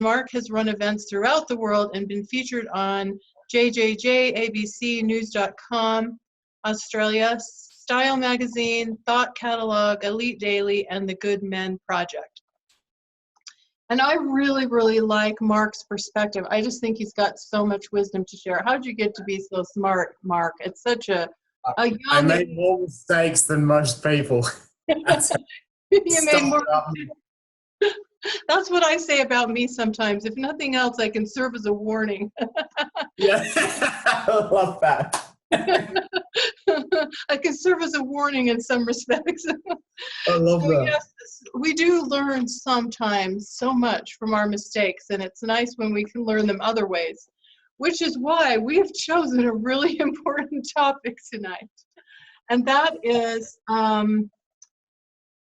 Mark has run events throughout the world and been featured on JJJ, ABC, News.com, Australia, Style Magazine, Thought Catalog, Elite Daily, and the Good Men Project. And I really, really like Mark's perspective. I just think he's got so much wisdom to share. How'd you get to be so smart, Mark? It's such a young... I made more mistakes than most people. You made more mistakes. That's what I say about me sometimes. If nothing else, I can serve as a warning. Yeah, I love that. I can serve as a warning in some respects. I love that. Yes, we do learn sometimes so much from our mistakes, and it's nice when we can learn them other ways, which is why we have chosen a really important topic tonight. And that is,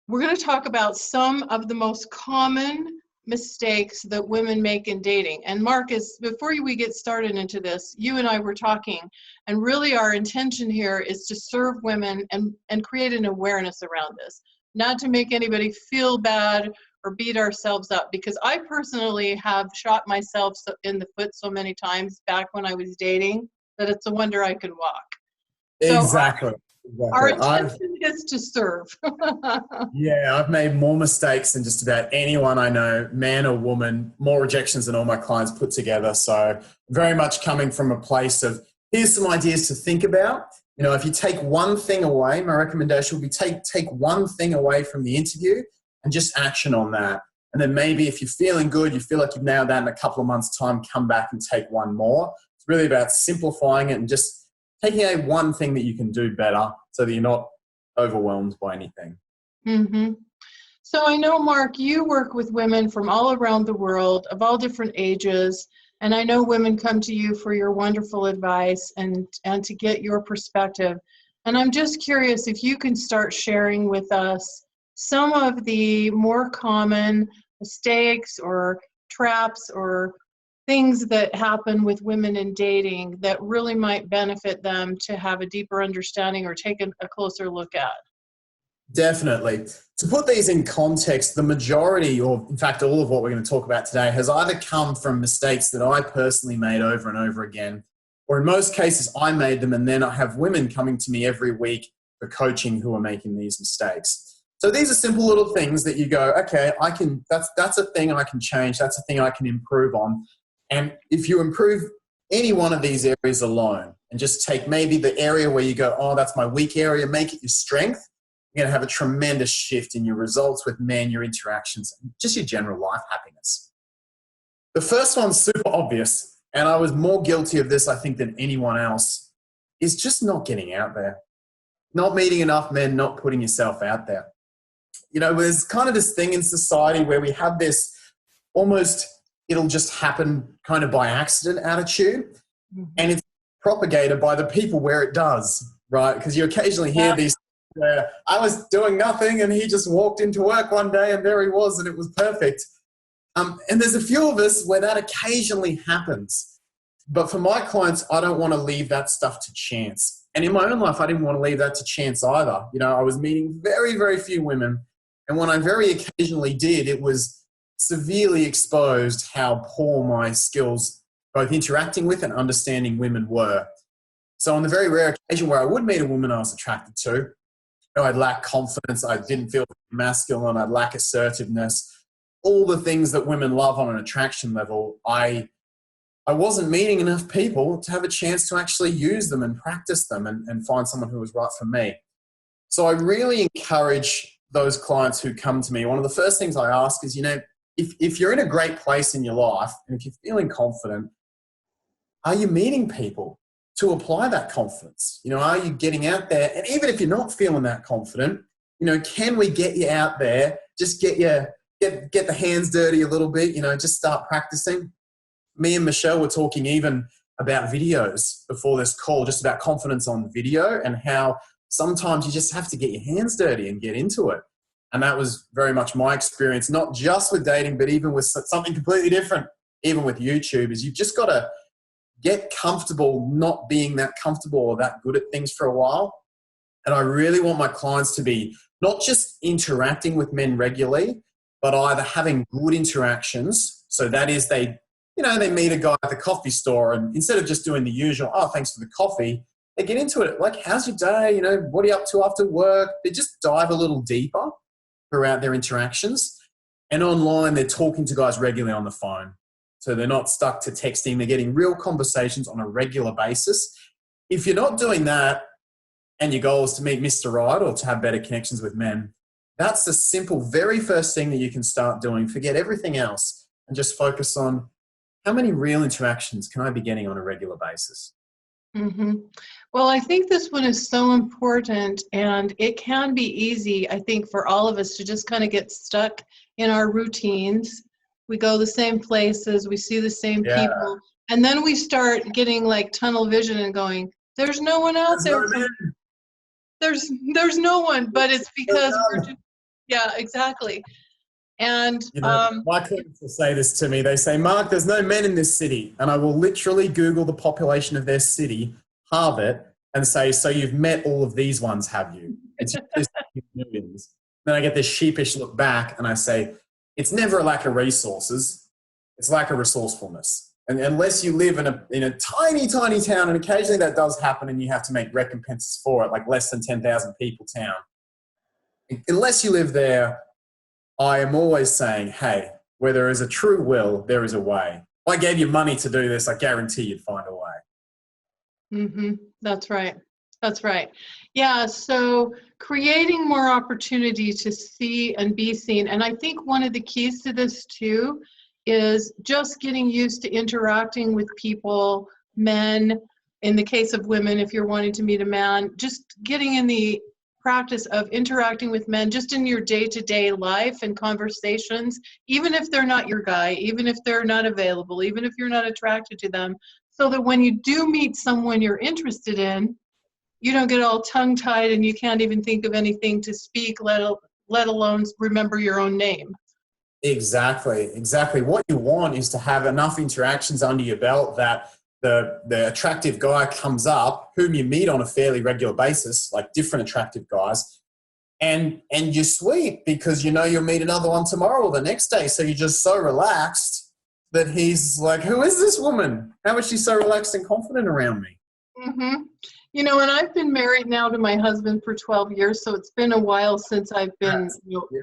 we're going to talk about some of the most common mistakes that women make in dating. And Mark, before we get started into this, you and I were talking, and really our intention here is to serve women and create an awareness around this, not to make anybody feel bad or beat ourselves up, because I personally have shot myself in the foot so many times back when I was dating that it's a wonder I can walk. Exactly. Our intention is to serve. Yeah, I've made more mistakes than just about anyone I know, man or woman, more rejections than all my clients put together. So very much coming from a place of, here's some ideas to think about. You know, if you take one thing away, my recommendation would be take one thing away from the interview and just action on that. And then maybe if you're feeling good, you feel like you've nailed that in a couple of months' time, come back and take one more. It's really about simplifying it and just taking out one thing that you can do better so that you're not overwhelmed by anything. Mm-hmm. So I know, Mark, you work with women from all around the world of all different ages, and I know women come to you for your wonderful advice and to get your perspective. And I'm just curious if you can start sharing with us some of the more common mistakes or traps or things that happen with women in dating that really might benefit them to have a deeper understanding or take a closer look at. Definitely. To put these in context, the majority, or in fact all of what we're going to talk about today, has either come from mistakes that I personally made over and over again, or in most cases I made them, and then I have women coming to me every week for coaching who are making these mistakes. So these are simple little things that you go, okay, that's a thing I can change, that's a thing I can improve on. And if you improve any one of these areas alone and just take maybe the area where you go, oh, that's my weak area, make it your strength, you're going to have a tremendous shift in your results with men, your interactions, and just your general life happiness. The first one's super obvious, and I was more guilty of this, I think, than anyone else, is just not getting out there. Not meeting enough men, not putting yourself out there. You know, there's kind of this thing in society where we have this almost it'll just happen kind of by accident attitude. Mm-hmm. And it's propagated by the people where it does, right? Because you occasionally hear these where I was doing nothing and he just walked into work one day and there he was and it was perfect. And there's a few of us where that occasionally happens. But for my clients, I don't want to leave that stuff to chance. And in my own life, I didn't want to leave that to chance either. You know, I was meeting very, very few women. And when I very occasionally did, it was severely exposed how poor my skills, both interacting with and understanding women, were. So on the very rare occasion where I would meet a woman I was attracted to, you know, I'd lack confidence, I didn't feel masculine, I'd lack assertiveness, all the things that women love on an attraction level. I wasn't meeting enough people to have a chance to actually use them and practice them and find someone who was right for me. So I really encourage those clients who come to me. One of the first things I ask is, you know, if you're in a great place in your life and if you're feeling confident, are you meeting people to apply that confidence? You know, are you getting out there? And even if you're not feeling that confident, you know, can we get you out there? Just get the hands dirty a little bit, you know, just start practicing. Me and Michelle were talking even about videos before this call, just about confidence on video and how sometimes you just have to get your hands dirty and get into it. And that was very much my experience, not just with dating, but even with something completely different, even with YouTube, is you've just got to get comfortable not being that comfortable or that good at things for a while. And I really want my clients to be not just interacting with men regularly, but either having good interactions So that is they meet a guy at the coffee store, and instead of just doing the usual, oh, thanks for the coffee, they get into it. Like, how's your day? What are you up to after work? They just dive a little deeper throughout their interactions. And online, they're talking to guys regularly on the phone. So they're not stuck to texting. They're getting real conversations on a regular basis. If you're not doing that and your goal is to meet Mr. Right or to have better connections with men, that's the simple, very first thing that you can start doing. Forget everything else and just focus on how many real interactions can I be getting on a regular basis? Mm-hmm. Well, I think this one is so important, and it can be easy, I think, for all of us to just kind of get stuck in our routines. We go the same places, we see the same people, and then we start getting like tunnel vision and going, there's no one out there. There's no one, but it's because we're just, yeah, exactly. And my clients will say this to me. They say, Mark, there's no men in this city. And I will literally Google the population of their city, halve it, and say, so you've met all of these ones, have you? It's just millions. Then I get this sheepish look back and I say, it's never a lack of resources. It's lack of resourcefulness. And unless you live in a tiny, tiny town, and occasionally that does happen and you have to make recompenses for it, like less than 10,000 people town. Unless you live there, I am always saying, hey, where there is a true will, there is a way. If I gave you money to do this, I guarantee you'd find a way. Mm-hmm. That's right. That's right. Yeah, so creating more opportunity to see and be seen. And I think one of the keys to this too is just getting used to interacting with people, men. In the case of women, if you're wanting to meet a man, just getting in the practice of interacting with men just in your day-to-day life and conversations, even if they're not your guy, even if they're not available, even if you're not attracted to them, so that when you do meet someone you're interested in, you don't get all tongue-tied and you can't even think of anything to speak, let alone remember your own name. Exactly. What you want is to have enough interactions under your belt that the attractive guy comes up, whom you meet on a fairly regular basis, like different attractive guys, and you're sweet because you'll meet another one tomorrow or the next day. So you're just so relaxed that he's like, who is this woman? How is she so relaxed and confident around me? Mm-hmm. And I've been married now to my husband for 12 years, so it's been a while since I've been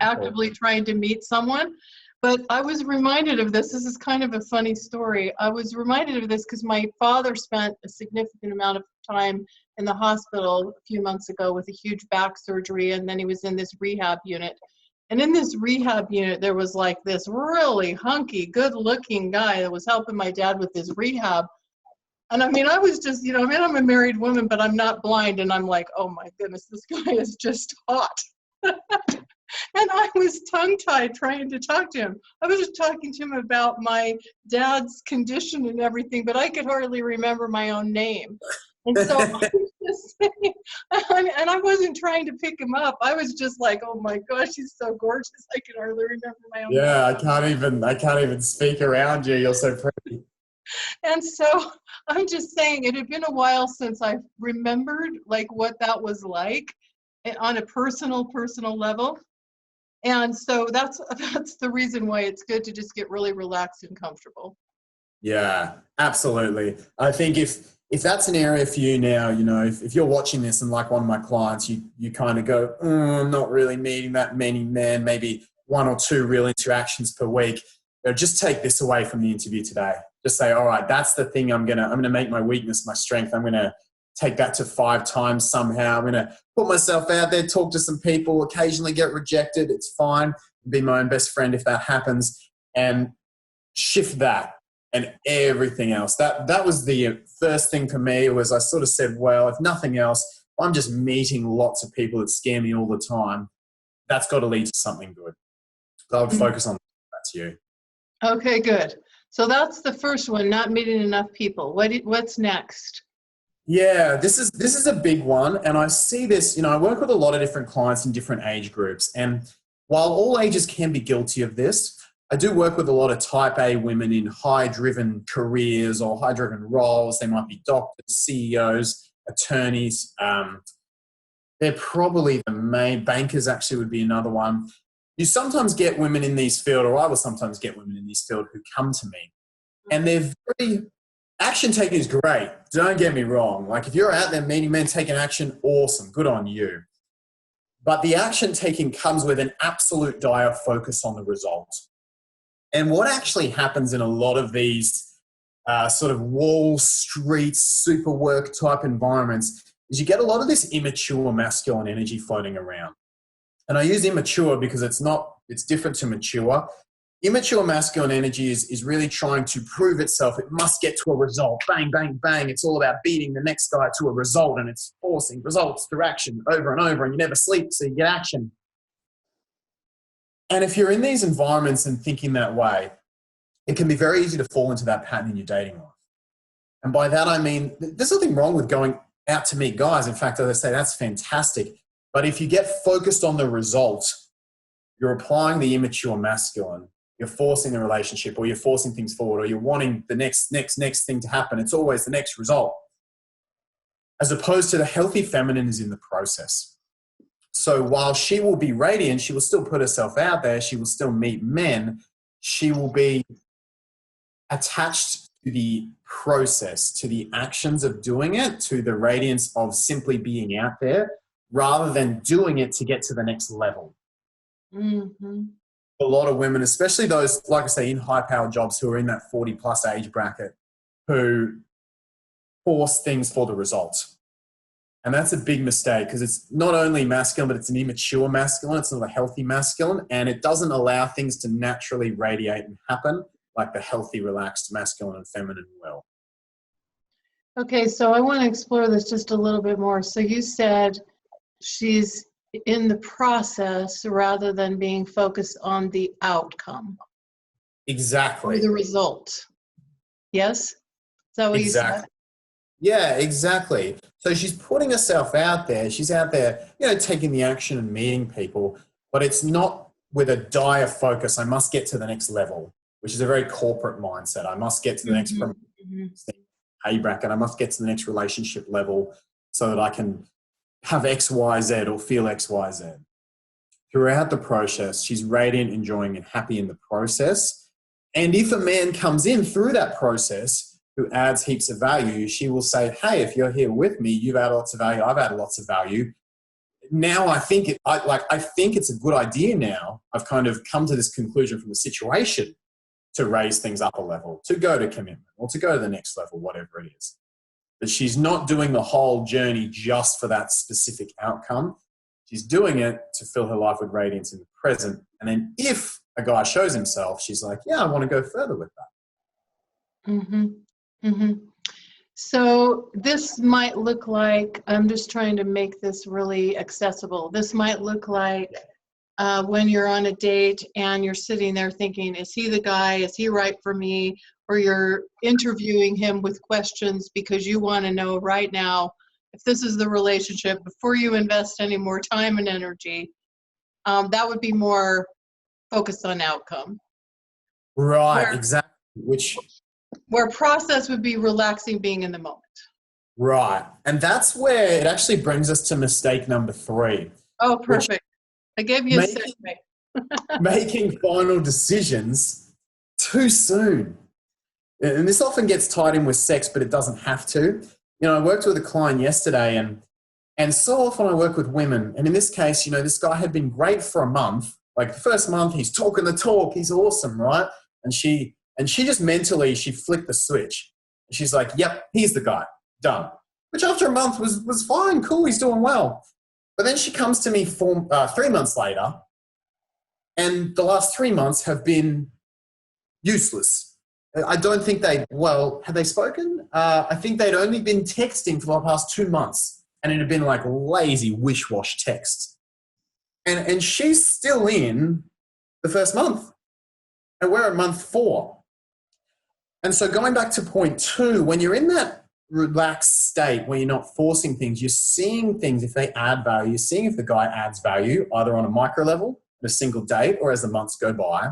actively trying to meet someone. But I was reminded of this. This is kind of a funny story. I was reminded of this because my father spent a significant amount of time in the hospital a few months ago with a huge back surgery, and then he was in this rehab unit. And in this rehab unit, there was like this really hunky, good-looking guy that was helping my dad with his rehab. And I mean, I was just, I'm a married woman, but I'm not blind. And I'm like, oh my goodness, this guy is just hot. And I was tongue-tied trying to talk to him. I was just talking to him about my dad's condition and everything, but I could hardly remember my own name. And so I was just saying, and I wasn't trying to pick him up. I was just like, oh my gosh, he's so gorgeous. I could hardly remember my own name. Yeah, I can't even speak around you. You're so pretty. And so I'm just saying, it had been a while since I remembered like what that was like on a personal level. And so that's the reason why it's good to just get really relaxed and comfortable. Yeah, absolutely. I think if that's an area for you now, if you're watching this and like one of my clients, you kind of go, I'm not really meeting that many men, maybe one or two real interactions per week. Just take this away from the interview today. Just say, all right, that's the thing I'm gonna make my weakness my strength. I'm gonna take that to 5 times somehow. I'm gonna put myself out there, talk to some people, occasionally get rejected. It's fine. Be my own best friend if that happens, and shift that and everything else. That was the first thing for me. Was I sort of said, well, if nothing else, I'm just meeting lots of people that scare me all the time. That's got to lead to something good. So I would focus on that. That's you. Okay, good. So that's the first one, not meeting enough people. What's next? Yeah, this is a big one. And I see this, I work with a lot of different clients in different age groups. And while all ages can be guilty of this, I do work with a lot of type A women in high-driven careers or high-driven roles. They might be doctors, CEOs, attorneys. They're probably the main bankers, actually, would be another one. you sometimes get women in these field, or I will sometimes get women in this field who come to me and they're very, action taking is great. Don't get me wrong. Like if you're out there meeting men taking action, awesome. Good on you. But the action taking comes with an absolute dire focus on the result. And what actually happens in a lot of these sort of Wall Street super work type environments is you get a lot of this immature masculine energy floating around. And I use immature because it's different to mature. Immature masculine energy is really trying to prove itself. It must get to a result. Bang, bang, bang. It's all about beating the next guy to a result, and it's forcing results through action over and over, and you never sleep, so you get action. And if you're in these environments and thinking that way, it can be very easy to fall into that pattern in your dating life. And by that, I mean, there's nothing wrong with going out to meet guys. In fact, as I say, that's fantastic. But if you get focused on the result, you're applying the immature masculine, you're forcing the relationship, or you're forcing things forward, or you're wanting the next thing to happen. It's always the next result. As opposed to the healthy feminine is in the process. So while she will be radiant, she will still put herself out there, she will still meet men, she will be attached to the process, to the actions of doing it, to the radiance of simply being out there, rather than doing it to get to the next level. Mm-hmm. A lot of women, especially those, like I say, in high-powered jobs who are in that 40-plus age bracket, who force things for the result. And that's a big mistake because it's not only masculine, but it's an immature masculine. It's not a healthy masculine, and it doesn't allow things to naturally radiate and happen like the healthy, relaxed masculine and feminine will. Okay, so I want to explore this just a little bit more. So you said she's in the process rather than being focused on the outcome. Exactly. Or the result. Yes? Is that what you said? Yeah, exactly. So she's putting herself out there. She's out there, taking the action and meeting people, but it's not with a dire focus. I must get to the next level, which is a very corporate mindset. I must get to the next pay bracket. I must get to the next relationship level so that I can have X, Y, Z or feel X, Y, Z. Throughout the process, she's radiant, enjoying and happy in the process. And if a man comes in through that process who adds heaps of value, she will say, hey, if you're here with me, you've added lots of value, I've added lots of value. Now I think it's a good idea now. I've kind of come to this conclusion from the situation to raise things up a level, to go to commitment or to go to the next level, whatever it is. But she's not doing the whole journey just for that specific outcome. She's doing it to fill her life with radiance in the present. And then if a guy shows himself, she's like, yeah, I want to go further with that. Mm-hmm. Mm-hmm. So this might look like, I'm just trying to make this really accessible. This might look like when you're on a date and you're sitting there thinking, is he the guy? Is he right for me? Or you're interviewing him with questions because you want to know right now if this is the relationship before you invest any more time and energy. That would be more focused on outcome. Right, exactly. Where process would be relaxing, being in the moment. Right. And that's where it actually brings us to mistake number 3. Oh, perfect. I gave you a segue. Making final decisions too soon. And this often gets tied in with sex, but it doesn't have to. I worked with a client yesterday and so often I work with women. And in this case, this guy had been great for a month. Like the first month, he's talking the talk. He's awesome, right? And she just mentally, she flicked the switch. She's like, yep, he's the guy. Done. Which after a month was fine, cool, he's doing well. But then she comes to me 3 months later, and the last 3 months have been useless. I don't think had they spoken? I think they'd only been texting for the past 2 months, and it had been like lazy wish-wash texts. And she's still in the first month, and we're at month 4. And so going back to point 2, when you're in that relaxed state where you're not forcing things, you're seeing things if they add value, you're seeing if the guy adds value, either on a micro level, at a single date, or as the months go by.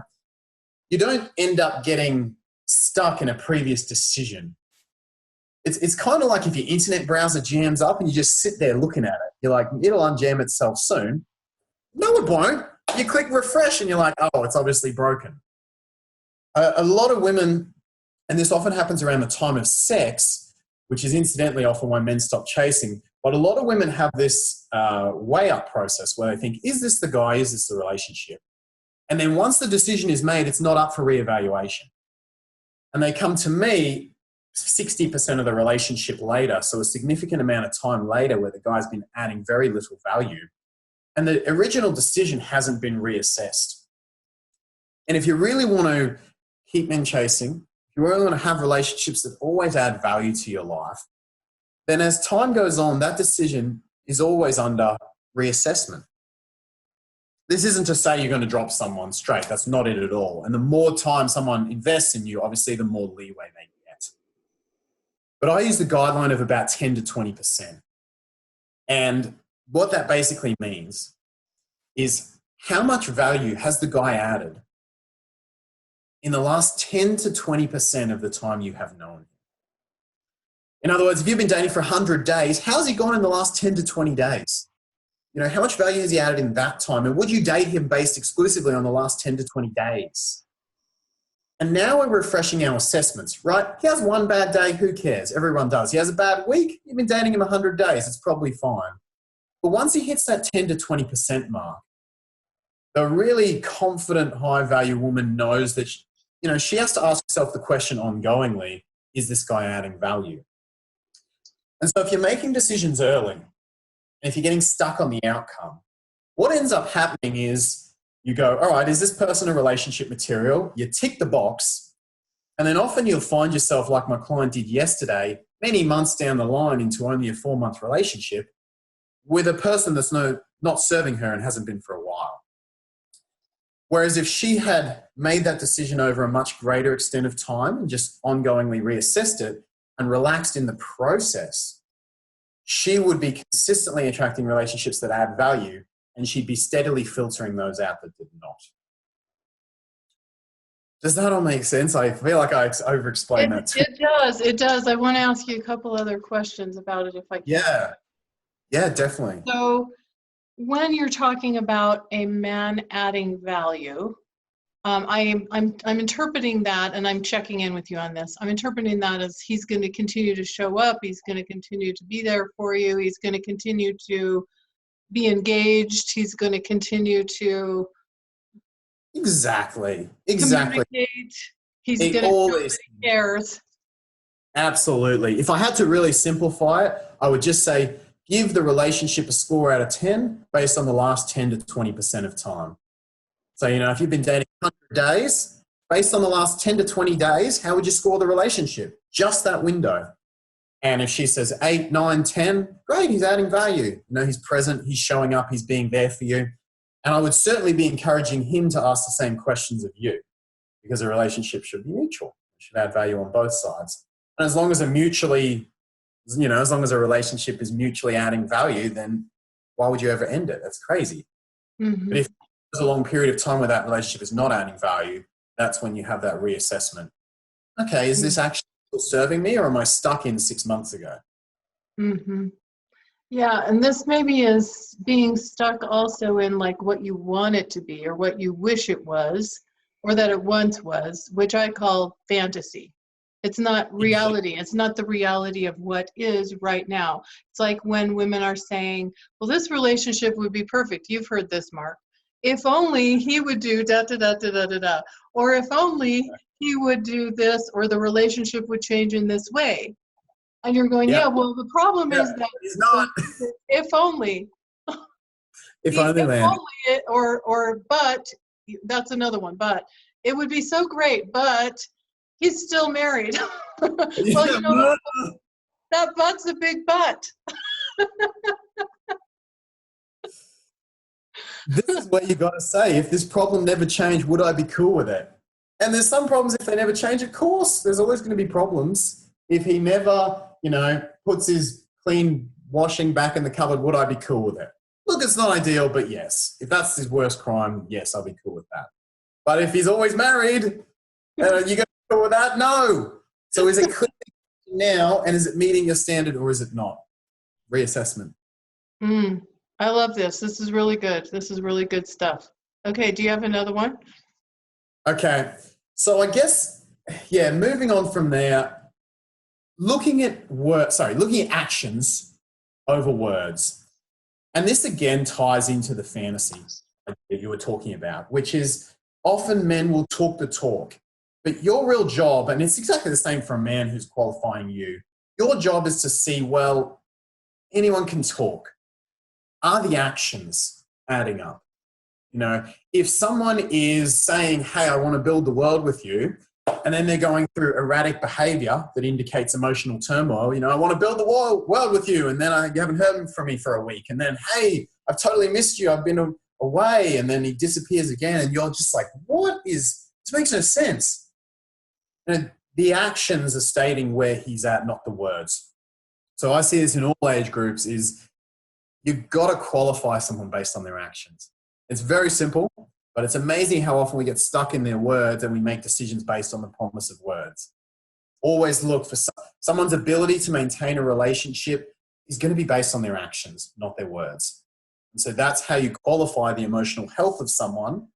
You don't end up getting stuck in a previous decision. It's kind of like if your internet browser jams up and you just sit there looking at it. You're like, it'll unjam itself soon. No, it won't. You click refresh and you're like, oh, it's obviously broken. A lot of women, and this often happens around the time of sex, which is incidentally often when men stop chasing, but a lot of women have this weigh-up process where they think, is this the guy, is this the relationship? And then once the decision is made, it's not up for reevaluation. And they come to me 60% of the relationship later, so a significant amount of time later where the guy's been adding very little value, and the original decision hasn't been reassessed. And if you really want to keep men chasing, if you really want to have relationships that always add value to your life, then as time goes on, that decision is always under reassessment. This isn't to say you're going to drop someone straight. That's not it at all. And the more time someone invests in you, obviously, the more leeway they get. But I use the guideline of about 10 to 20%. And what that basically means is how much value has the guy added in the last 10 to 20% of the time you have known him. In other words, if you've been dating for 100 days, how's he gone in the last 10 to 20 days? You know, how much value has he added in that time? And would you date him based exclusively on the last 10 to 20 days? And now we're refreshing our assessments, right? He has one bad day, who cares? Everyone does. He has a bad week, you've been dating him 100 days, it's probably fine. But once he hits that 10 to 20% mark, the really confident, high-value woman knows that she has to ask herself the question ongoingly, is this guy adding value? And so if you're making decisions early, and if you're getting stuck on the outcome, what ends up happening is you go, all right, is this person a relationship material? You tick the box, and then often you'll find yourself, like my client did yesterday, many months down the line into only a 4-month relationship with a person that's not serving her and hasn't been for a while. Whereas if she had made that decision over a much greater extent of time and just ongoingly reassessed it and relaxed in the process, she would be consistently attracting relationships that add value, and she'd be steadily filtering those out that did not. Does that all make sense? I feel like I over-explained that too. It does. I want to ask you a couple other questions about it if I can. Yeah, definitely. So when you're talking about a man adding value, I'm interpreting that, and I'm checking in with you on this. I'm interpreting that as he's going to continue to show up. He's going to continue to be there for you. He's going to continue to be engaged. He's going to continue to Exactly. communicate. He's going to show that he cares. Absolutely. If I had to really simplify it, I would just say give the relationship a score out of 10 based on the last 10 to 20% of time. So, if you've been dating 100 days, based on the last 10 to 20 days, how would you score the relationship? Just that window. And if she says 8, 9, 10, great, he's adding value. He's present, he's showing up, he's being there for you. And I would certainly be encouraging him to ask the same questions of you, because a relationship should be mutual. It should add value on both sides. And as long as a relationship is mutually adding value, then why would you ever end it? That's crazy. Mm-hmm. But if there's a long period of time where that relationship is not adding value, that's when you have that reassessment. Okay, is this actually still serving me, or am I stuck in 6 months ago? Mm-hmm. Yeah, and this maybe is being stuck also in like what you want it to be or what you wish it was or that it once was, which I call fantasy. It's not reality. It's not the reality of what is right now. It's like when women are saying, well, this relationship would be perfect. You've heard this, Mark. If only he would do da da da da da da da, or if only he would do this, or the relationship would change in this way. And you're going, yeah, well, the problem is that he's not. If only. If only, man. But that's another one. But it would be so great, but he's still married. Well, that but's a big butt. This is what you got to say. If this problem never changed, would I be cool with it? And there's some problems if they never change. Of course, there's always going to be problems. If he never, puts his clean washing back in the cupboard, would I be cool with it? Look, it's not ideal, but yes. If that's his worst crime, yes, I'll be cool with that. But if he's always married, you going to be cool with that? No. So is it clear now, and is it meeting your standard, or is it not? Reassessment. I love this. This is really good. This is really good stuff. Okay, do you have another one? Okay. So I guess, yeah, moving on from there, looking at actions over words. And this again ties into the fantasy that you were talking about, which is often men will talk the talk. But your real job, and it's exactly the same for a man who's qualifying you, your job is to see, well, anyone can talk. Are the actions adding up? You know, if someone is saying, hey, I want to build the world with you, and then they're going through erratic behavior that indicates emotional turmoil, you know, I want to build the world with you, and then you haven't heard from me for a week, and then, hey, I've totally missed you, I've been away, and then he disappears again, and you're just like, this makes no sense. And the actions are stating where he's at, not the words. So I see this in all age groups is you've got to qualify someone based on their actions. It's very simple, but it's amazing how often we get stuck in their words and we make decisions based on the promise of words. Always look for someone's ability to maintain a relationship is going to be based on their actions, not their words. And so that's how you qualify the emotional health of someone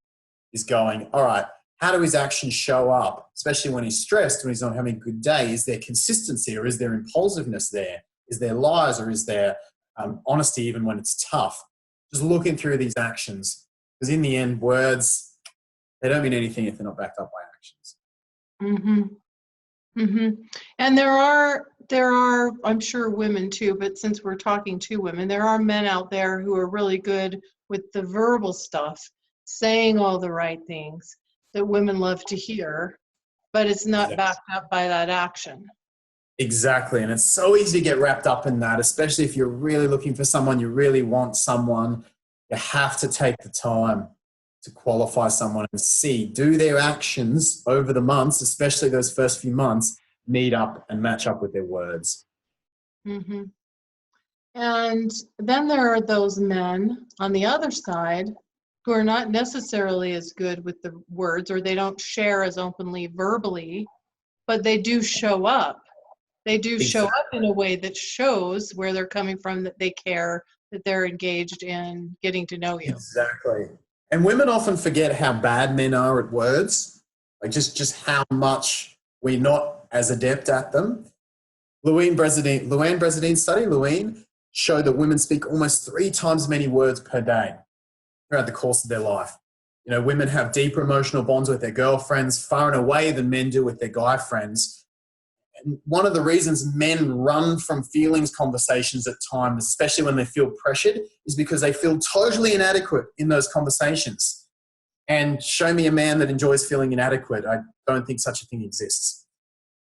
is going, all right, how do his actions show up, especially when he's stressed, when he's not having a good day? Is there consistency or is there impulsiveness there? Is there lies or is there honesty even when it's tough? Just looking through these actions, because in the end, words, they don't mean anything if they're not backed up by actions. Mm-hmm. Mm-hmm. And there are, I'm sure women too, but since we're talking to women, there are men out there who are really good with the verbal stuff, saying all the right things that women love to hear, but it's not backed up by that action. Exactly. And it's so easy to get wrapped up in that, especially if you're really looking for someone, you really want someone. You have to take the time to qualify someone and see, do their actions over the months, especially those first few months, meet up and match up with their words. Mm-hmm. And then there are those men on the other side who are not necessarily as good with the words, or they don't share as openly verbally, but they do show up. They do show up in a way that shows where they're coming from, that they care, that they're engaged in getting to know you. Exactly. And women often forget how bad men are at words, like just how much we're not as adept at them. Louanne Brezadine's study, showed that women speak almost 3 times as many words per day throughout the course of their life. You know, women have deeper emotional bonds with their girlfriends far and away than men do with their guy friends. And one of the reasons men run from feelings conversations at times, especially when they feel pressured, is because they feel totally inadequate in those conversations. And show me a man that enjoys feeling inadequate. I don't think such a thing exists.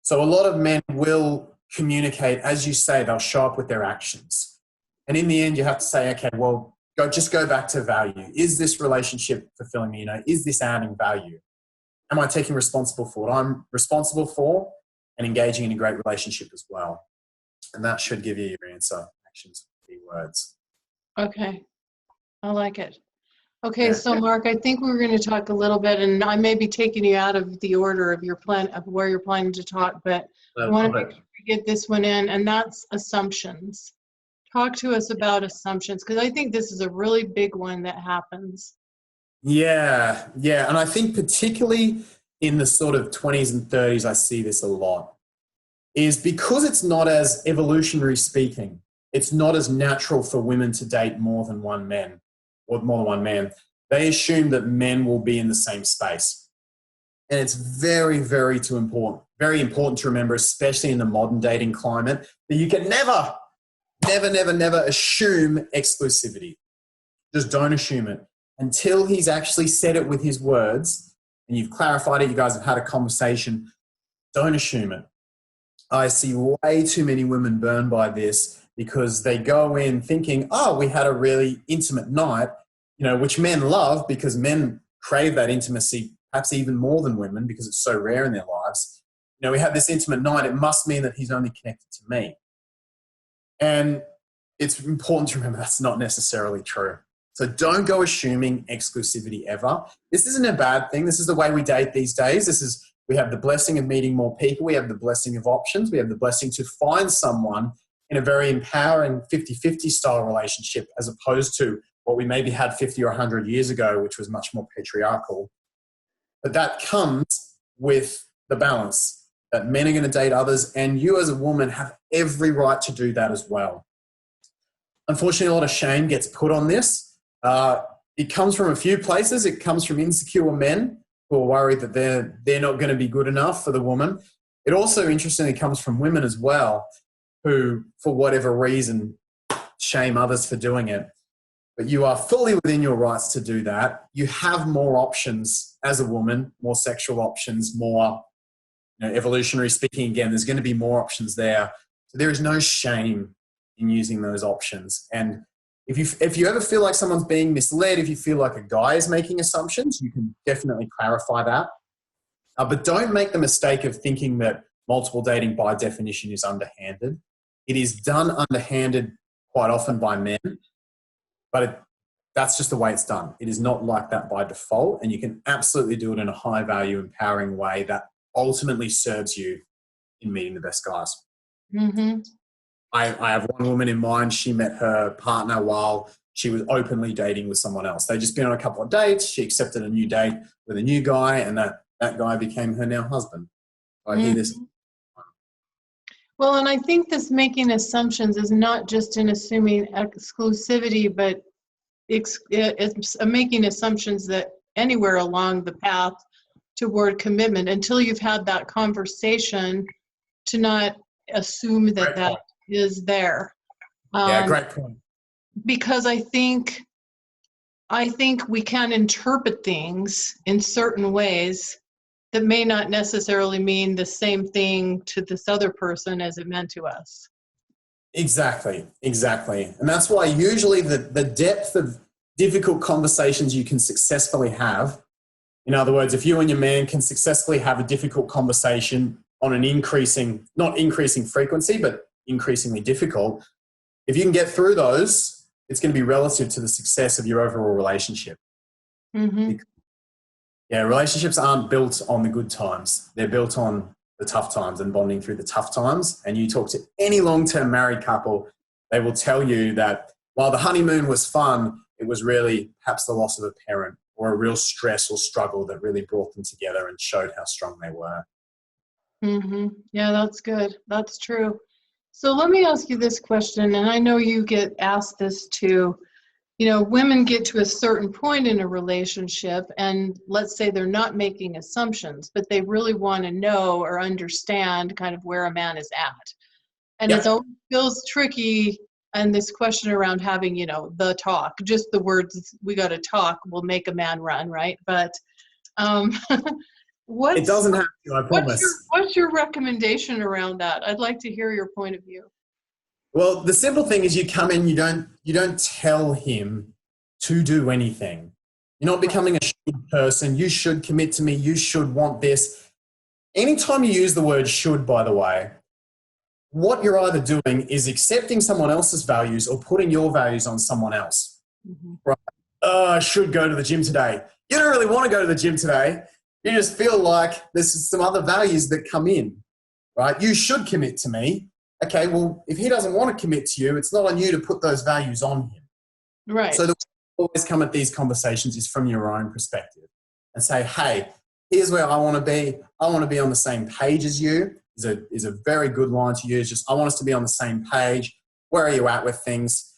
So a lot of men will communicate, as you say, they'll show up with their actions. And in the end, you have to say, okay, well, go back to value. Is this relationship fulfilling me? You know, is this adding value? Am I taking responsible for what I'm responsible for and engaging in a great relationship as well? And that should give you your answer. Actions, keywords. Okay, I like it. Okay, so Mark, I think we were going to talk a little bit, and I may be taking you out of the order of your plan of where you're planning to talk, but I want to make sure we get this one in, and that's assumptions. Talk to us about assumptions, because I think this is a really big one that happens. Yeah. And I think particularly in the sort of 20s and 30s, I see this a lot, is because it's not as evolutionary speaking, it's not as natural for women to date more than one man. They assume that men will be in the same space. And it's very, very important to remember, especially in the modern dating climate, that you can never assume exclusivity. Just don't assume it. Until he's actually said it with his words and you've clarified it, you guys have had a conversation, don't assume it. I see way too many women burned by this because they go in thinking, oh, we had a really intimate night, you know, which men love because men crave that intimacy perhaps even more than women because it's so rare in their lives. You know, we had this intimate night. It must mean that he's only connected to me. And it's important to remember that's not necessarily true. So don't go assuming exclusivity ever. This isn't a bad thing. This is the way we date these days. We have the blessing of meeting more people. We have the blessing of options. We have the blessing to find someone in a very empowering 50-50 style relationship as opposed to what we maybe had 50 or 100 years ago, which was much more patriarchal. But that comes with the balance that men are going to date others, and you as a woman have every right to do that as well. Unfortunately, a lot of shame gets put on this. It comes from a few places. It comes from insecure men who are worried that they're not going to be good enough for the woman. It also, interestingly, comes from women as well, who, for whatever reason, shame others for doing it. But you are fully within your rights to do that. You have more options as a woman, more sexual options, more, evolutionary speaking. Again, there's going to be more options there. So there is no shame in using those options. And if you ever feel like someone's being misled, if you feel like a guy is making assumptions, you can definitely clarify that. But don't make the mistake of thinking that multiple dating by definition is underhanded. It is done underhanded quite often by men, but that's just the way it's done. It is not like that by default, and you can absolutely do it in a high value, empowering way that ultimately serves you in meeting the best guys. Mm-hmm. I have one woman in mind. She met her partner while she was openly dating with someone else. They'd just been on a couple of dates. She accepted a new date with a new guy, and that guy became her now husband. I hear this. Well, and I think this making assumptions is not just in assuming exclusivity, but it's making assumptions that anywhere along the path toward commitment, until you've had that conversation, to not assume that is there. Yeah, great point. Because I think we can interpret things in certain ways that may not necessarily mean the same thing to this other person as it meant to us. Exactly. And that's why usually the depth of difficult conversations you can successfully have, in other words, if you and your man can successfully have a difficult conversation on an not increasing frequency, but increasingly difficult, if you can get through those, it's going to be relative to the success of your overall relationship. Mm-hmm. Yeah, relationships aren't built on the good times. They're built on the tough times and bonding through the tough times. And you talk to any long-term married couple, they will tell you that while the honeymoon was fun, it was really perhaps the loss of a parent or a real stress or struggle that really brought them together and showed how strong they were. Mm-hmm. Yeah, that's good. That's true. So let me ask you this question, and I know you get asked this too. Women get to a certain point in a relationship, and let's say they're not making assumptions, but they really want to know or understand kind of where a man is at. And It always feels tricky, and this question around having, the talk, just the words, we got to talk, will make a man run, right? But it doesn't have to, I promise. What's your recommendation around that? I'd like to hear your point of view. Well, the simple thing is you come in, you don't tell him to do anything. You're not becoming a should person. You should commit to me. You should want this. Anytime you use the word should, by the way, what you're either doing is accepting someone else's values or putting your values on someone else. Mm-hmm. Right? I should go to the gym today. You don't really want to go to the gym today. You just feel like there's some other values that come in, right? You should commit to me. Okay, well, if he doesn't want to commit to you, it's not on you to put those values on him. Right. So the way you always come at these conversations is from your own perspective and say, hey, here's where I want to be. I want to be on the same page as you is a very good line to use. Just, I want us to be on the same page. Where are you at with things?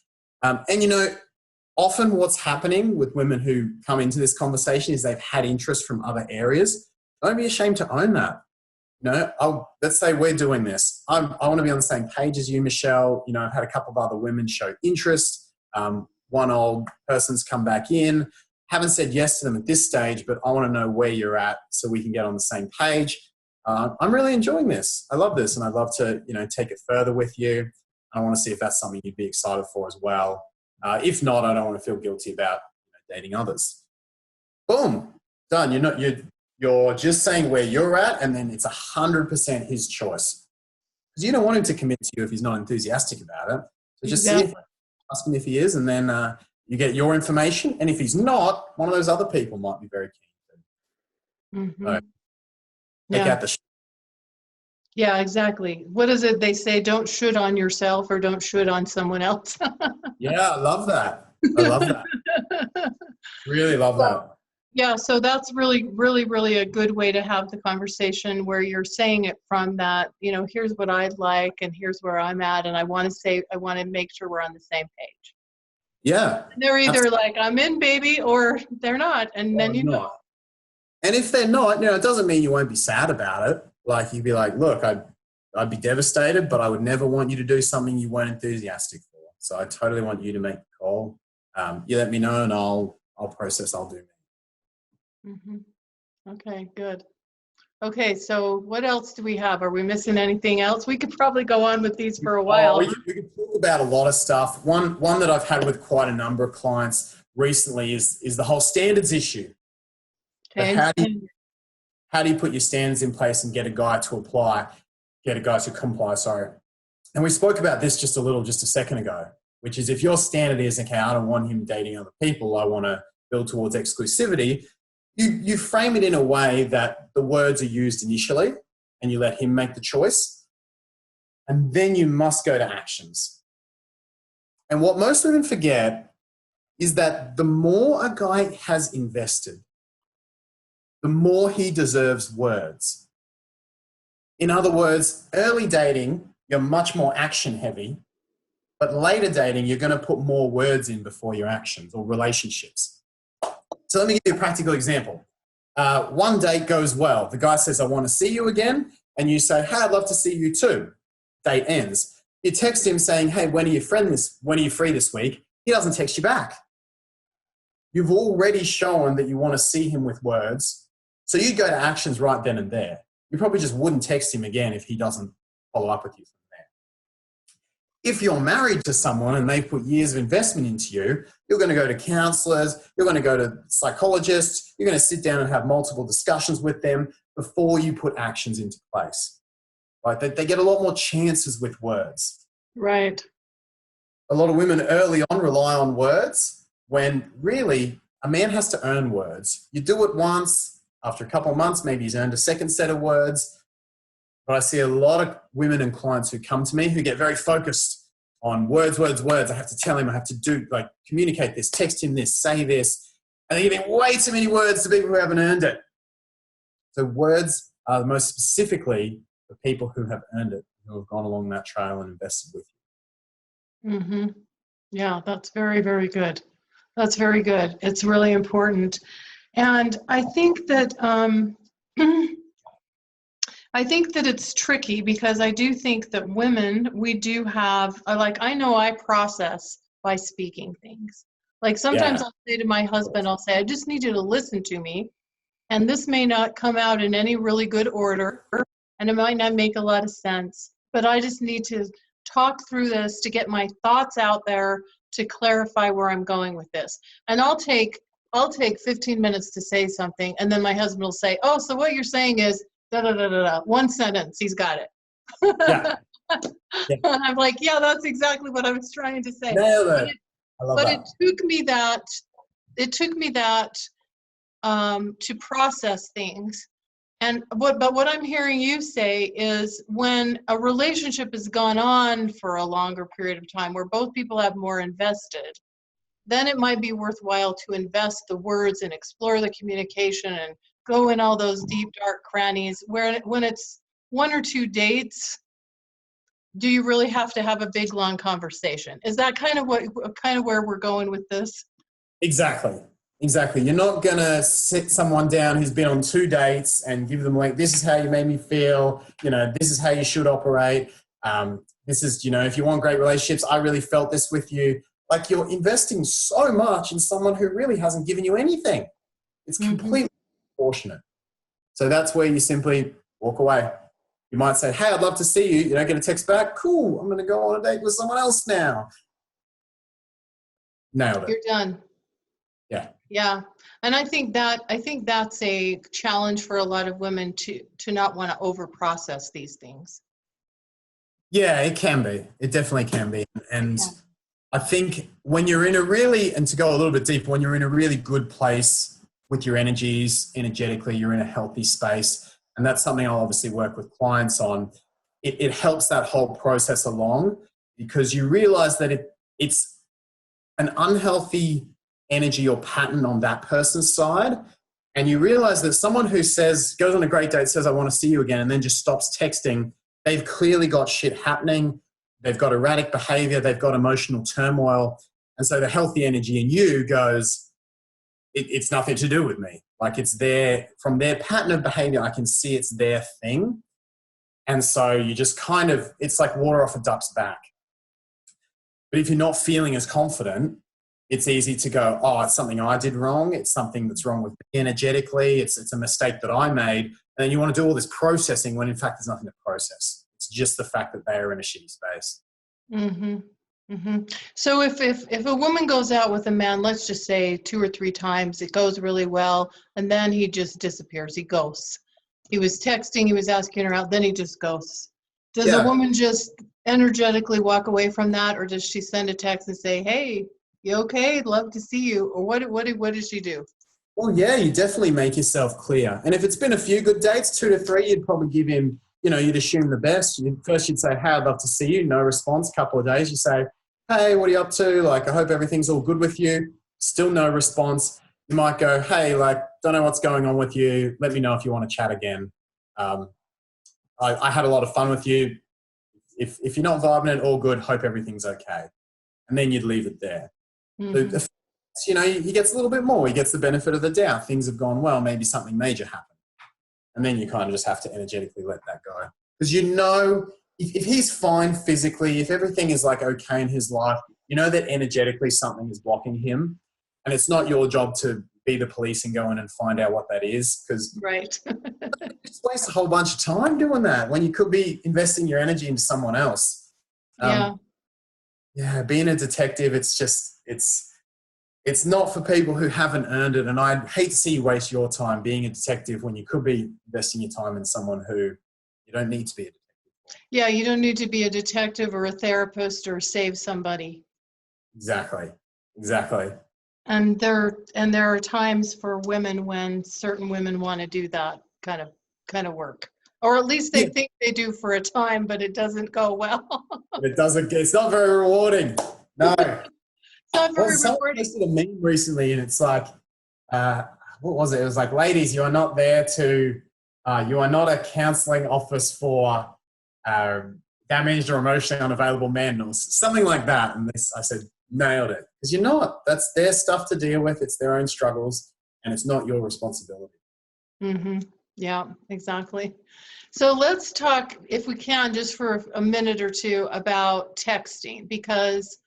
Often what's happening with women who come into this conversation is they've had interest from other areas. Don't be ashamed to own that. Let's say we're doing this. I want to be on the same page as you, Michelle. I've had a couple of other women show interest. One old person's come back in. Haven't said yes to them at this stage, but I want to know where you're at so we can get on the same page. I'm really enjoying this. I love this, and I'd love to, take it further with you. I want to see if that's something you'd be excited for as well. If not, I don't want to feel guilty about dating others. Boom, done. You're just saying where you're at, and then it's 100% his choice. Because you don't want him to commit to you if he's not enthusiastic about it. So just ask him if he is, and then you get your information. And if he's not, one of those other people might be very keen. Mm-hmm. So take out the Yeah, exactly. What is it they say? Don't should on yourself or don't should on someone else. Yeah, I love that. Really love that. Yeah, so that's really, really, really a good way to have the conversation where you're saying it from that, here's what I'd like and here's where I'm at. And I want to make sure we're on the same page. Yeah. And they're either like, I'm in, baby, or they're not. And then And if they're not, it doesn't mean you won't be sad about it. Like you'd be like, look, I'd be devastated, but I would never want you to do something you weren't enthusiastic for. So I totally want you to make the call. You let me know and I'll process, I'll do. Okay, good. Okay, so what else do we have? Are we missing anything else? We could probably go on with these for a while. We could talk about a lot of stuff. One that I've had with quite a number of clients recently is the whole standards issue. Okay. How do you put your standards in place and get a guy to comply, sorry. And we spoke about this just a second ago, which is if your standard is, okay, I don't want him dating other people, I want to build towards exclusivity, you frame it in a way that the words are used initially and you let him make the choice. And then you must go to actions. And what most women forget is that the more a guy has invested, the more he deserves words. In other words, early dating, you're much more action heavy, but later dating, you're going to put more words in before your actions or relationships. So let me give you a practical example. One date goes well. The guy says, I want to see you again. And you say, hey, I'd love to see you too. Date ends. You text him saying, hey, when are you free this week? He doesn't text you back. You've already shown that you want to see him with words. So you go to actions right then and there. You probably just wouldn't text him again if he doesn't follow up with you from there. If you're married to someone and they put years of investment into you, you're going to go to counselors, you're going to go to psychologists, you're going to sit down and have multiple discussions with them before you put actions into place. Right? They get a lot more chances with words. Right. A lot of women early on rely on words when really a man has to earn words. You do it once, after a couple of months, maybe he's earned a second set of words. But I see a lot of women and clients who come to me who get very focused on words. I have to tell him, I have to communicate this, text him this, say this. And they're giving way too many words to people who haven't earned it. So words are the most specifically for people who have earned it, who have gone along that trail and invested with you. Mm-hmm. Yeah, that's very, very good. That's very good. It's really important. And I think that it's tricky because I do think that women, we do have, I know I process by speaking things. Like sometimes I'll say to my husband, I'll say, I just need you to listen to me. And this may not come out in any really good order, and it might not make a lot of sense, but I just need to talk through this to get my thoughts out there to clarify where I'm going with this. And I'll take 15 minutes to say something, and then my husband will say, oh, so what you're saying is da da da da da. One sentence, he's got it. Yeah. And I'm like, yeah, that's exactly what I was trying to say. Nailed it. I love that. It took me that to process things. But what I'm hearing you say is when a relationship has gone on for a longer period of time where both people have more invested, then it might be worthwhile to invest the words and explore the communication and go in all those deep, dark crannies. When it's one or two dates, do you really have to have a big, long conversation? Is that kind of where we're going with this? Exactly. You're not going to sit someone down who's been on 2 dates and give them like, this is how you made me feel. This is how you should operate. This is, if you want great relationships, I really felt this with you. Like you're investing so much in someone who really hasn't given you anything. It's completely proportionate. So that's where you simply walk away. You might say, hey, I'd love to see you. You don't get a text back. Cool. I'm going to go on a date with someone else now. Nailed it. You're done. Yeah. Yeah. And I think that's a challenge for a lot of women to not want to overprocess these things. Yeah, it can be. It definitely can be. And I think when you're in and to go a little bit deeper, when you're in a really good place with your energies, energetically, you're in a healthy space. And that's something I'll obviously work with clients on. It helps that whole process along because you realize that it's an unhealthy energy or pattern on that person's side. And you realize that someone who goes on a great date, says, I want to see you again, and then just stops texting, they've clearly got shit happening. They've got erratic behavior. They've got emotional turmoil. And so the healthy energy in you goes, it's nothing to do with me. Like, it's from their pattern of behavior, I can see it's their thing. And so you just it's like water off a duck's back. But if you're not feeling as confident, it's easy to go, oh, it's something I did wrong. It's something that's wrong with me energetically. It's a mistake that I made. And then you want to do all this processing when in fact there's nothing to process. It's just the fact that they are in a shitty space. Mm-hmm. Mm-hmm. So if a woman goes out with a man, let's just say 2 or 3 times, it goes really well, and then he just disappears. He ghosts. He was texting, he was asking her out, then he just ghosts. Does a woman just energetically walk away from that, or does she send a text and say, hey, you okay? Love to see you. Or what does she do? Well, yeah, you definitely make yourself clear. And if it's been a few good dates, 2 to 3, you'd probably give him, you'd assume the best. First you'd say, hey, I'd love to see you. No response. Couple of days, you say, hey, what are you up to? Like, I hope everything's all good with you. Still no response. You might go, hey, like, don't know what's going on with you. Let me know if you want to chat again. I had a lot of fun with you. If you're not vibing it, all good. Hope everything's okay. And then you'd leave it there. Mm-hmm. He gets a little bit more. He gets the benefit of the doubt. Things have gone well. Maybe something major happened. And then you kind of just have to energetically let that go. Because if he's fine physically, if everything is like okay in his life, you know that energetically something is blocking him. And it's not your job to be the police and go in and find out what that is. Because right. just waste a whole bunch of time doing that when you could be investing your energy into someone else. Yeah, being a detective, it's not for people who haven't earned it. And I'd hate to see you waste your time being a detective when you could be investing your time in someone who you don't need to be a detective. Yeah, you don't need to be a detective or a therapist or save somebody. Exactly. And there are times for women when certain women want to do that kind of work. Or at least they think they do for a time, but it doesn't go well. It's not very rewarding. No. It's not very rewarding. I posted a meme recently and it's like, what was it? It was like, ladies, you are not a counseling office for damaged or emotionally unavailable men or something like that. And I said, nailed it. Because you're not. That's their stuff to deal with. It's their own struggles and it's not your responsibility. Mm-hmm. Yeah, exactly. So let's talk, if we can, just for a minute or two about texting, because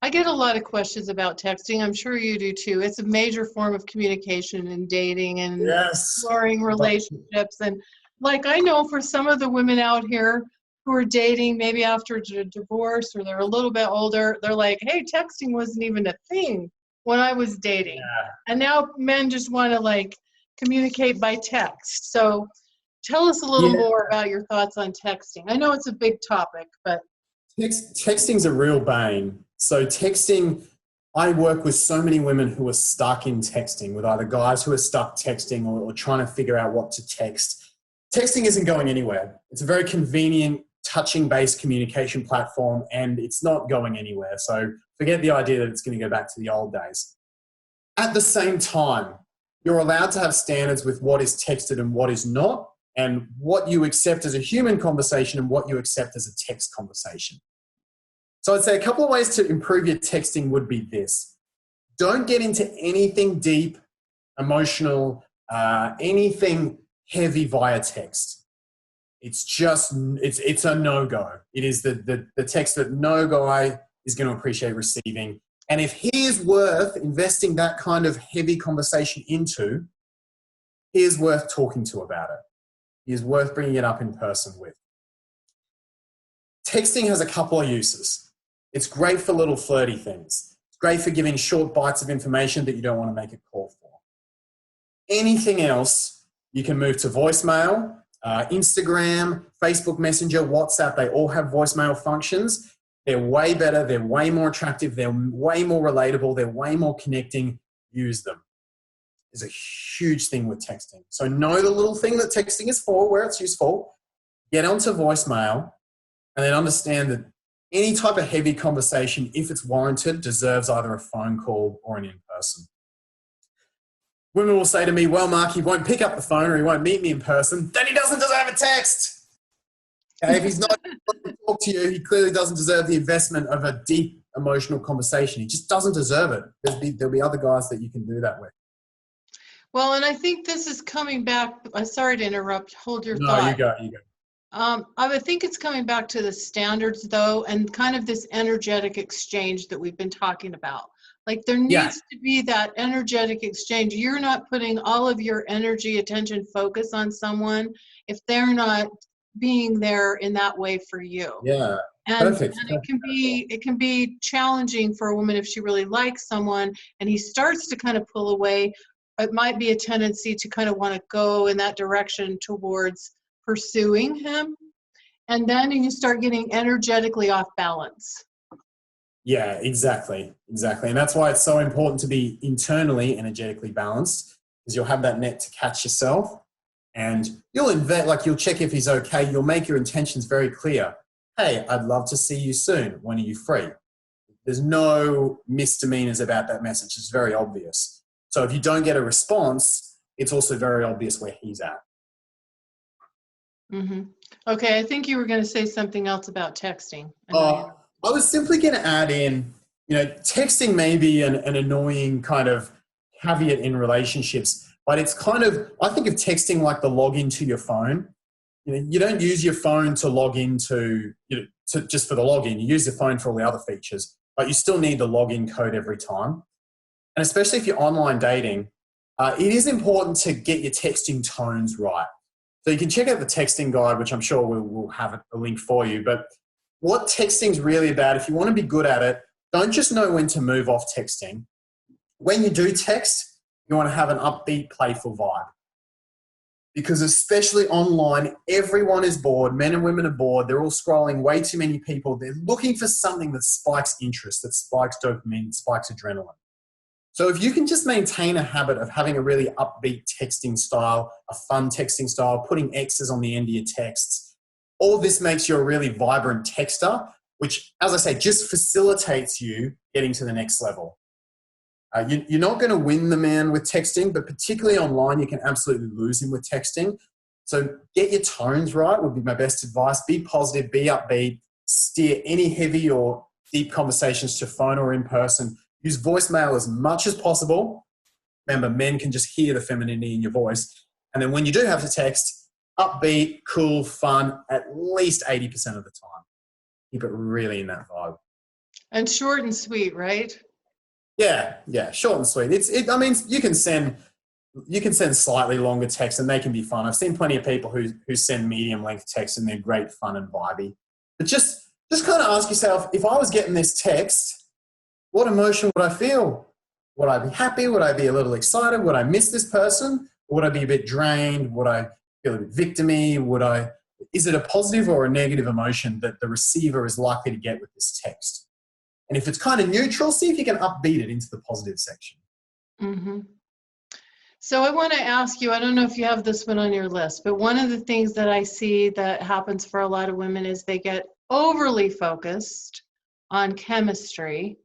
I get a lot of questions about texting. I'm sure you do too. It's a major form of communication and dating and exploring relationships. And like, I know for some of the women out here who are dating, maybe after a divorce or they're a little bit older, they're like, hey, texting wasn't even a thing when I was dating. Yeah. And now men just want to like communicate by text. So tell us a little more about your thoughts on texting. I know it's a big topic, but texting's a real bane. So texting, I work with so many women who are stuck in texting, with either guys who are stuck texting or trying to figure out what to text. Texting isn't going anywhere. It's a very convenient, touching-based communication platform, and it's not going anywhere. So forget the idea that it's going to go back to the old days. At the same time, you're allowed to have standards with what is texted and what is not, and what you accept as a human conversation and what you accept as a text conversation. So I'd say a couple of ways to improve your texting would be this. Don't get into anything deep, emotional, anything heavy via text. It's a no-go. It is the text that no guy is going to appreciate receiving. And if he is worth investing that kind of heavy conversation into, he is worth talking to about it. He is worth bringing it up in person with. Texting has a couple of uses. It's great for little flirty things. It's great for giving short bites of information that you don't want to make a call for. Anything else, you can move to voicemail, Instagram, Facebook Messenger, WhatsApp. They all have voicemail functions. They're way better. They're way more attractive. They're way more relatable. They're way more connecting. Use them. Is a huge thing with texting. So know the little thing that texting is for, where it's useful. Get onto voicemail and then understand that any type of heavy conversation, if it's warranted, deserves either a phone call or an in-person. women will say to me, well, Mark, he won't pick up the phone or he won't meet me in person. Then he doesn't deserve a text. Okay, if he's not going to talk to you, he clearly doesn't deserve the investment of a deep emotional conversation. He just doesn't deserve it. There'll be other guys that you can do that with. Well, and I think this is coming back. I'm sorry to interrupt. Hold your No, thought. you go. I would think it's coming back to the standards, though, and kind of this energetic exchange that we've been talking about. Like there needs to be that energetic exchange. You're not putting all of your energy, attention, focus on someone if they're not being there in that way for you. Yeah. And Perfect. it can be challenging for a woman if she really likes someone and he starts to kind of pull away. It might be a tendency to kind of want to go in that direction towards pursuing him. And then you start getting energetically off balance. Yeah, exactly. And that's why it's so important to be internally energetically balanced, because you'll have that net to catch yourself and you'll check if he's okay. You'll make your intentions very clear. Hey, I'd love to see you soon. When are you free? There's no misdemeanors about that message. It's very obvious. So if you don't get a response, it's also very obvious where he's at. Mm-hmm. Okay, I think you were going to say something else about texting. I was simply going to add in, texting may be an annoying kind of caveat in relationships, but it's kind of, I think of texting like the login to your phone. You don't use your phone to log into, just for the login. You use your phone for all the other features, but you still need the login code every time. And especially if you're online dating, it is important to get your texting tones right. So you can check out the texting guide, which I'm sure we'll have a link for you. But what texting is really about, if you want to be good at it, don't just know when to move off texting. When you do text, you want to have an upbeat, playful vibe. Because especially online, everyone is bored. Men and women are bored. They're all scrolling way too many people. They're looking for something that spikes interest, that spikes dopamine, spikes adrenaline. So if you can just maintain a habit of having a really upbeat texting style, a fun texting style, putting X's on the end of your texts, all this makes you a really vibrant texter, which, as I say, just facilitates you getting to the next level. You're not going to win the man with texting, but particularly online, you can absolutely lose him with texting. So get your tones right would be my best advice. Be positive, be upbeat, steer any heavy or deep conversations to phone or in person. Use voicemail as much as possible. Remember, men can just hear the femininity in your voice. And then when you do have to text, upbeat, cool, fun, at least 80% of the time. Keep it really in that vibe. And short and sweet, right? Yeah, short and sweet. I mean, you can send slightly longer texts and they can be fun. I've seen plenty of people who send medium length texts and they're great, fun and vibey. But just kind of ask yourself, if I was getting this text, what emotion would I feel? Would I be happy? Would I be a little excited? Would I miss this person? Or would I be a bit drained? Would I feel a bit victim-y? Is it a positive or a negative emotion that the receiver is likely to get with this text? And if it's kind of neutral, see if you can upbeat it into the positive section. Mm-hmm. So I want to ask you, I don't know if you have this one on your list, but one of the things that I see that happens for a lot of women is they get overly focused on chemistry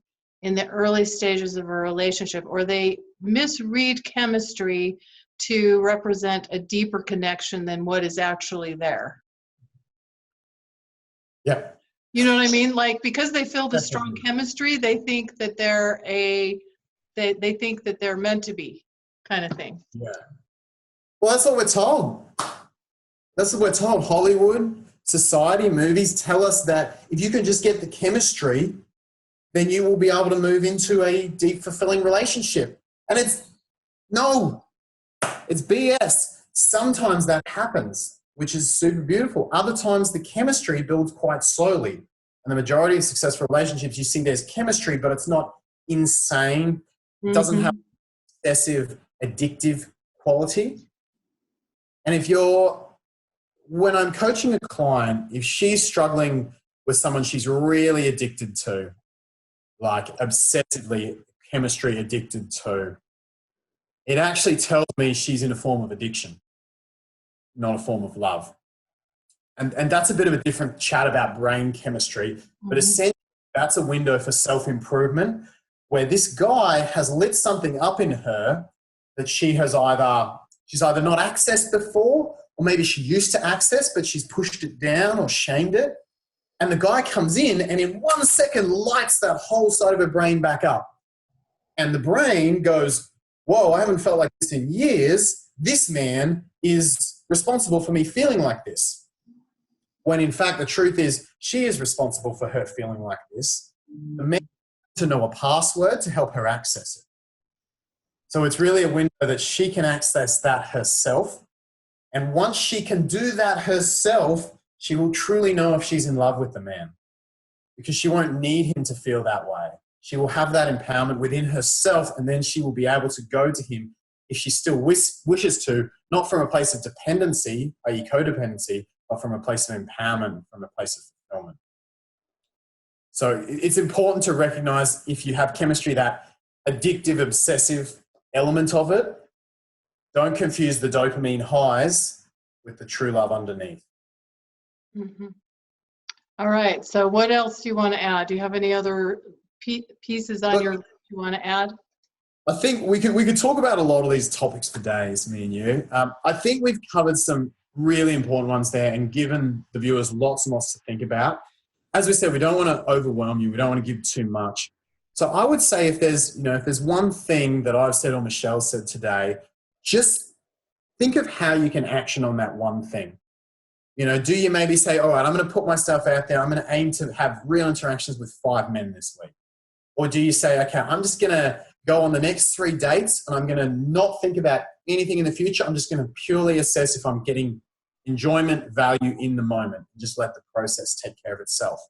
in the early stages of a relationship, or they misread chemistry to represent a deeper connection than what is actually there. Yeah. You know what I mean? Like, because they feel the strong chemistry, they think that they think that they're meant to be, kind of thing. Yeah. Well, that's what we're told. That's what we're told. Hollywood, society, movies tell us that if you can just get the chemistry, then you will be able to move into a deep, fulfilling relationship. And it's BS. Sometimes that happens, which is super beautiful. Other times the chemistry builds quite slowly. And the majority of successful relationships, you see there's chemistry, but it's not insane. It doesn't have excessive addictive quality. And when I'm coaching a client, if she's struggling with someone she's really addicted to, like obsessively chemistry addicted to, it actually tells me she's in a form of addiction, not a form of love. And that's a bit of a different chat about brain chemistry, but essentially that's a window for self-improvement where this guy has lit something up in her that she's either not accessed before, or maybe she used to access, but she's pushed it down or shamed it. And the guy comes in and in 1 second lights that whole side of her brain back up. And the brain goes, whoa, I haven't felt like this in years. This man is responsible for me feeling like this. When in fact, the truth is she is responsible for her feeling like this. The man needs to know a password to help her access it. So it's really a window that she can access that herself. And once she can do that herself, she will truly know if she's in love with the man, because she won't need him to feel that way. She will have that empowerment within herself, and then she will be able to go to him if she still wishes to, not from a place of dependency, i.e. codependency, but from a place of empowerment, from a place of fulfillment. So it's important to recognize, if you have chemistry, that addictive, obsessive element of it. Don't confuse the dopamine highs with the true love underneath. Mm-hmm. All right. So what else do you want to add? Do you have any other pieces on your list you want to add? I think we could talk about a lot of these topics today, it's me and you. I think we've covered some really important ones there and given the viewers lots and lots to think about. As we said, we don't want to overwhelm you. We don't want to give too much. So I would say if there's one thing that I've said or Michelle said today, just think of how you can action on that one thing. Do you maybe say, all right, I'm going to put myself out there. I'm going to aim to have real interactions with 5 men this week. Or do you say, okay, I'm just going to go on the next 3 dates and I'm going to not think about anything in the future. I'm just going to purely assess if I'm getting enjoyment, value in the moment. Just let the process take care of itself.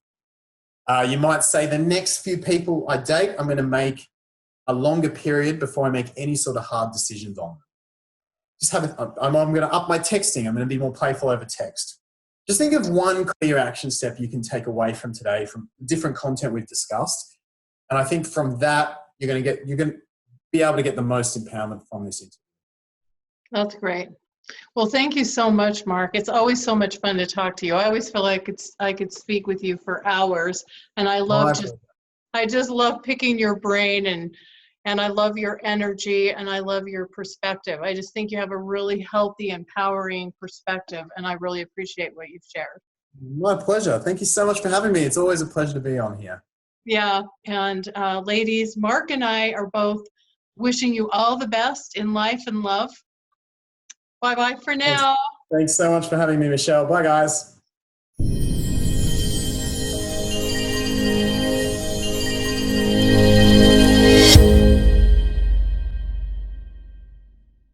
You might say the next few people I date, I'm going to make a longer period before I make any sort of hard decisions on them. I'm going to up my texting. I'm going to be more playful over text. Just think of one clear action step you can take away from today, from different content we've discussed. And I think from that, you're going to be able to get the most empowerment from this interview. That's great. Well, thank you so much, Mark. It's always so much fun to talk to you. I always feel like I could speak with you for hours, and I just love picking your brain, and I love your energy, and I love your perspective. I just think you have a really healthy, empowering perspective, and I really appreciate what you've shared. My pleasure. Thank you so much for having me. It's always a pleasure to be on here. Yeah, and ladies, Mark and I are both wishing you all the best in life and love. Bye-bye for now. Thanks so much for having me, Michelle. Bye, guys.